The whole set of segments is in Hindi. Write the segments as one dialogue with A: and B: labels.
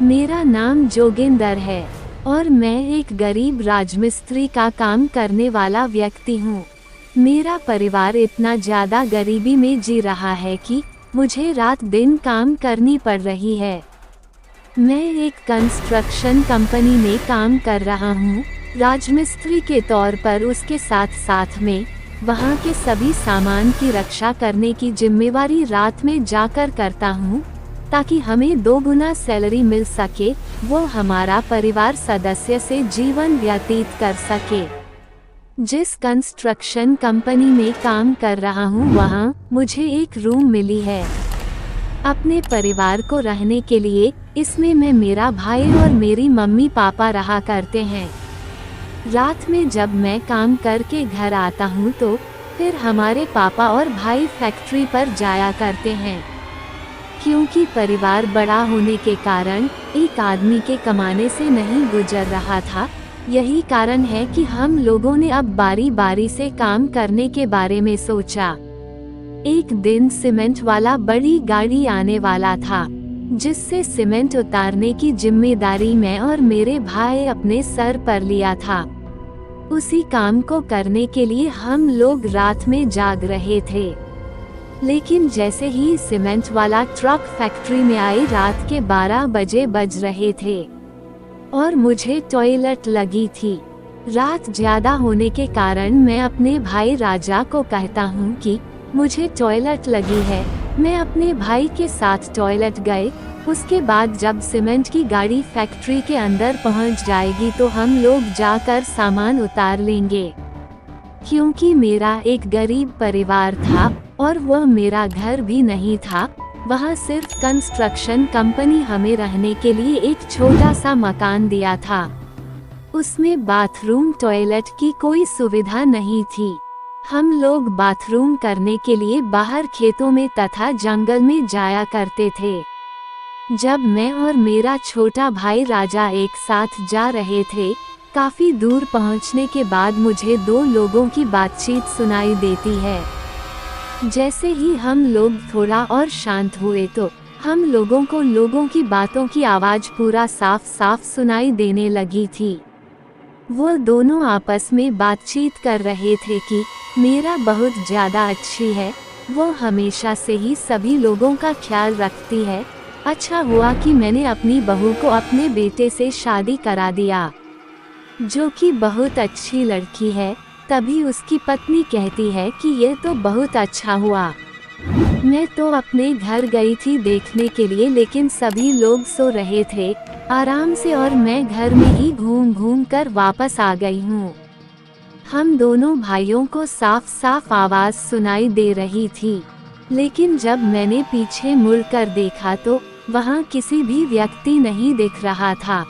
A: मेरा नाम जोगिंदर है और मैं एक गरीब राजमिस्त्री का काम करने वाला व्यक्ति हूँ। मेरा परिवार इतना ज़्यादा गरीबी में जी रहा है कि मुझे रात दिन काम करनी पड़ रही है। मैं एक कंस्ट्रक्शन कंपनी में काम कर रहा हूँ, राजमिस्त्री के तौर पर। उसके साथ साथ में वहाँ के सभी सामान की रक्षा करने की जिम्मेवारी रात में जाकर करता हूँ, ताकि हमें 2 गुना सैलरी मिल सके, वो हमारा परिवार सदस्य से जीवन व्यतीत कर सके। जिस कंस्ट्रक्शन कंपनी में काम कर रहा हूँ वहाँ मुझे एक रूम मिली है अपने परिवार को रहने के लिए। इसमें मैं, मेरा भाई और मेरी मम्मी पापा रहा करते हैं। रात में जब मैं काम करके घर आता हूँ तो फिर हमारे पापा और भाई फैक्ट्री पर जाया करते हैं। क्योंकि परिवार बड़ा होने के कारण एक आदमी के कमाने से नहीं गुजर रहा था, यही कारण है कि हम लोगों ने अब बारी बारी से काम करने के बारे में सोचा। एक दिन सीमेंट वाला बड़ी गाड़ी आने वाला था, जिससे सीमेंट उतारने की जिम्मेदारी मैं और मेरे भाई अपने सर पर लिया था। उसी काम को करने के लिए हम लोग रात में जाग रहे थे। लेकिन जैसे ही सीमेंट वाला ट्रक फैक्ट्री में आई, रात के 12 बजे बज रहे थे और मुझे टॉयलेट लगी थी। रात ज्यादा होने के कारण मैं अपने भाई राजा को कहता हूँ कि मुझे टॉयलेट लगी है। मैं अपने भाई के साथ टॉयलेट गए। उसके बाद जब सीमेंट की गाड़ी फैक्ट्री के अंदर पहुंच जाएगी तो हम लोग जाकर सामान उतार लेंगे। क्योंकि मेरा एक गरीब परिवार था और वह मेरा घर भी नहीं था, वहाँ सिर्फ कंस्ट्रक्शन कंपनी हमें रहने के लिए एक छोटा सा मकान दिया था। उसमें बाथरूम टॉयलेट की कोई सुविधा नहीं थी। हम लोग बाथरूम करने के लिए बाहर खेतों में तथा जंगल में जाया करते थे। जब मैं और मेरा छोटा भाई राजा एक साथ जा रहे थे, काफी दूर पहुंचने के बाद मुझे 2 लोगों की बातचीत सुनाई देती है। जैसे ही हम लोग थोड़ा और शांत हुए तो हम लोगों को लोगों की बातों की आवाज पूरा साफ साफ सुनाई देने लगी थी। वो दोनों आपस में बातचीत कर रहे थे कि मेरा बहुत ज्यादा अच्छी है, वो हमेशा से ही सभी लोगों का ख्याल रखती है। अच्छा हुआ कि मैंने अपनी बहू को अपने बेटे से शादी करा दिया, जो कि बहुत अच्छी लड़की है। तभी उसकी पत्नी कहती है कि ये तो बहुत अच्छा हुआ। मैं तो अपने घर गई थी देखने के लिए, लेकिन सभी लोग सो रहे थे आराम से और मैं घर में ही घूम घूम कर वापस आ गई हूँ। हम दोनों भाइयों को साफ साफ आवाज सुनाई दे रही थी, लेकिन जब मैंने पीछे मुड़कर देखा तो वहाँ किसी भी व्यक्ति नहीं दिख रहा था।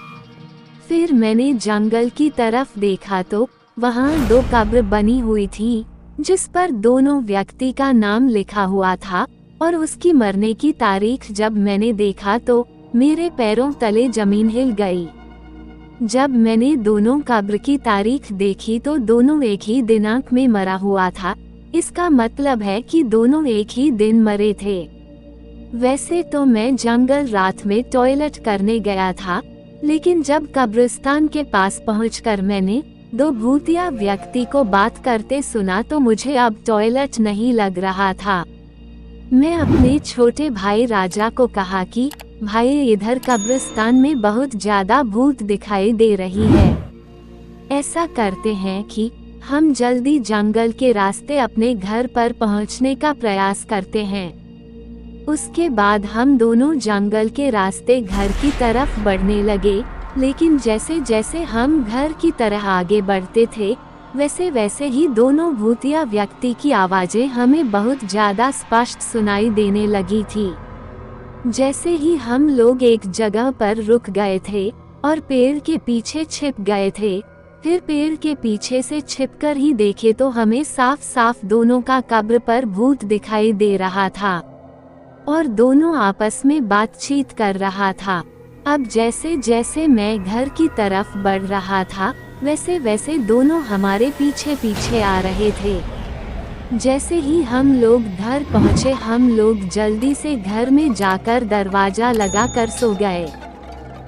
A: फिर मैंने जंगल की तरफ देखा तो वहाँ 2 कब्र बनी हुई थी, जिस पर दोनों व्यक्ति का नाम लिखा हुआ था। और उसकी मरने की तारीख जब मैंने देखा तो मेरे पैरों तले जमीन हिल गई। जब मैंने दोनों कब्र की तारीख देखी तो दोनों एक ही दिनांक में मरा हुआ था। इसका मतलब है कि दोनों एक ही दिन मरे थे। वैसे तो मैं जंगल रात में टॉयलेट करने गया था, लेकिन जब कब्रिस्तान के पास पहुंचकर मैंने 2 भूतिया व्यक्ति को बात करते सुना तो मुझे अब टॉयलेट नहीं लग रहा था। मैं अपने छोटे भाई राजा को कहा कि भाई, इधर कब्रिस्तान में बहुत ज्यादा भूत दिखाई दे रही है। ऐसा करते हैं कि हम जल्दी जंगल के रास्ते अपने घर पर पहुंचने का प्रयास करते हैं। उसके बाद हम दोनों जंगल के रास्ते घर की तरफ बढ़ने लगे। लेकिन जैसे जैसे हम घर की तरह आगे बढ़ते थे, वैसे वैसे ही दोनों भूतिया व्यक्ति की आवाजें हमें बहुत ज्यादा स्पष्ट सुनाई देने लगी थी। जैसे ही हम लोग एक जगह पर रुक गए थे और पेड़ के पीछे छिप गए थे, फिर पेड़ के पीछे से छिपकर ही देखे तो हमें साफ साफ दोनों का कब्र पर भूत दिखाई दे रहा था और दोनों आपस में बातचीत कर रहा था। अब जैसे जैसे मैं घर की तरफ बढ़ रहा था, वैसे वैसे दोनों हमारे पीछे पीछे आ रहे थे। जैसे ही हम लोग घर पहुँचे, हम लोग जल्दी से घर में जाकर दरवाजा लगाकर सो गए।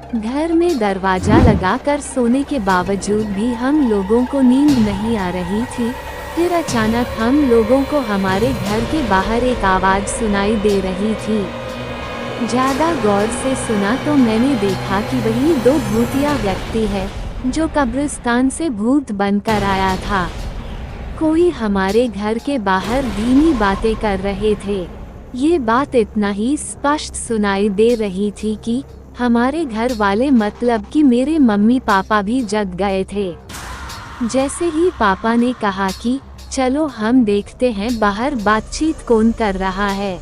A: घर में दरवाजा लगाकर सोने के बावजूद भी हम लोगों को नींद नहीं आ रही थी। फिर अचानक हम लोगों को हमारे घर के बाहर एक आवाज़ सुनाई दे रही थी। ज़्यादा गौर से सुना तो मैंने देखा कि वही दो भूतिया व्यक्ति है जो कब्रिस्तान से भूत बनकर आया था। कोई हमारे घर के बाहर धीमी बातें कर रहे थे। ये बात इतना ही स्पष्ट सुनाई दे रही थी कि हमारे घर वाले मतलब कि मेरे मम्मी पापा भी जग गए थे। जैसे ही पापा ने कहा कि चलो हम देखते हैं बाहर बातचीत कौन कर रहा है,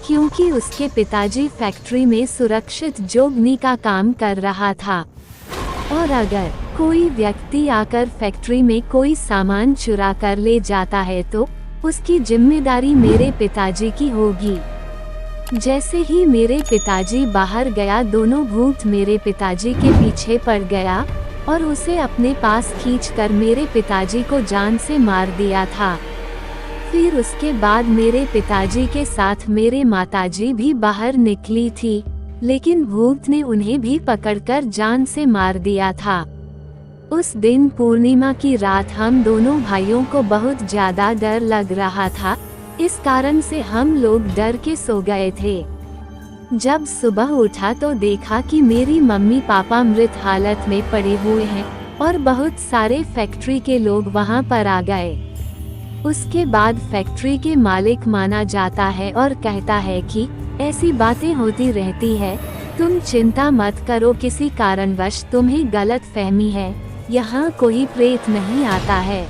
A: क्योंकि उसके पिताजी फैक्ट्री में सुरक्षित जोगनी का काम कर रहा था और अगर कोई व्यक्ति आकर फैक्ट्री में कोई सामान चुरा कर ले जाता है तो उसकी जिम्मेदारी मेरे पिताजी की होगी। जैसे ही मेरे पिताजी बाहर गया, दोनों भूत मेरे पिताजी के पीछे पड़ गया और उसे अपने पास खींचकर मेरे पिताजी को जान से मार दिया था। फिर उसके बाद मेरे पिताजी के साथ मेरे माताजी भी बाहर निकली थी, लेकिन भूत ने उन्हें भी पकड़कर जान से मार दिया था। उस दिन पूर्णिमा की रात हम दोनों भाइयों को बहुत ज्यादा डर लग रहा था। इस कारण से हम लोग डर के सो गए थे। जब सुबह उठा तो देखा कि मेरी मम्मी पापा मृत हालत में पड़े हुए हैं और बहुत सारे फैक्ट्री के लोग वहां पर आ गए। उसके बाद फैक्ट्री के मालिक माना जाता है और कहता है कि ऐसी बातें होती रहती है, तुम चिंता मत करो, किसी कारणवश तुम्हें गलत फहमी है, यहाँ कोई प्रेत नहीं आता है।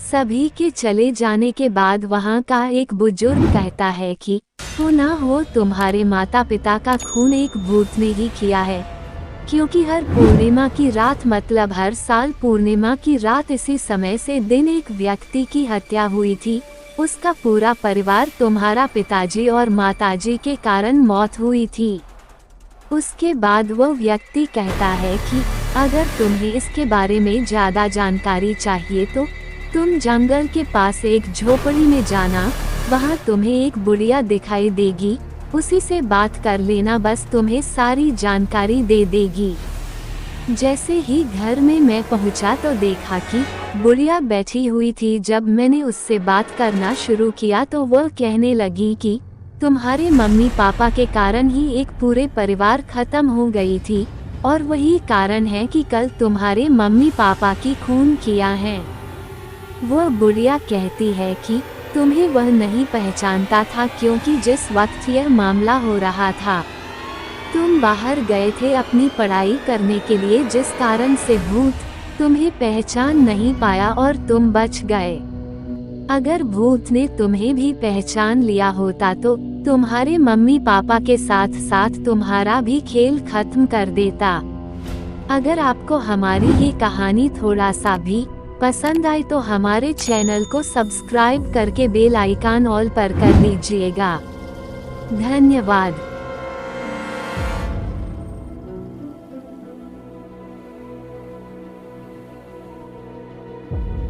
A: सभी के चले जाने के बाद वहाँ का एक बुजुर्ग कहता है कि हो ना हो तुम्हारे माता पिता का खून एक भूत ने ही किया है, क्योंकि हर पूर्णिमा की रात मतलब हर साल पूर्णिमा की रात इसी समय से दिन एक व्यक्ति की हत्या हुई थी। उसका पूरा परिवार तुम्हारा पिताजी और माताजी के कारण मौत हुई थी। उसके बाद वो व्यक्ति कहता है कि अगर तुम्हें इसके बारे में ज्यादा जानकारी चाहिए तो तुम जंगल के पास एक झोपड़ी में जाना, वहाँ तुम्हें एक बुढ़िया दिखाई देगी, उसी से बात कर लेना, बस तुम्हें सारी जानकारी दे देगी। जैसे ही घर में मैं पहुँचा तो देखा कि बुढ़िया बैठी हुई थी। जब मैंने उससे बात करना शुरू किया तो वह कहने लगी कि तुम्हारे मम्मी पापा के कारण ही एक पूरे परिवार खत्म हो गई थी और वही कारण है कि कल तुम्हारे मम्मी पापा की खून किया है। वह बुढ़िया कहती है कि तुम्हें वह नहीं पहचानता था, क्योंकि जिस वक्त यह मामला हो रहा था तुम बाहर गए थे अपनी पढ़ाई करने के लिए, जिस कारण से भूत तुम्हें पहचान नहीं पाया और तुम बच गए। अगर भूत ने तुम्हें भी पहचान लिया होता तो तुम्हारे मम्मी पापा के साथ साथ तुम्हारा भी खेल खत्म कर देता। अगर आपको हमारी ये कहानी थोड़ा सा भी पसंद आए तो हमारे चैनल को सब्सक्राइब करके बेल आइकन ऑल पर कर लीजिएगा। धन्यवाद।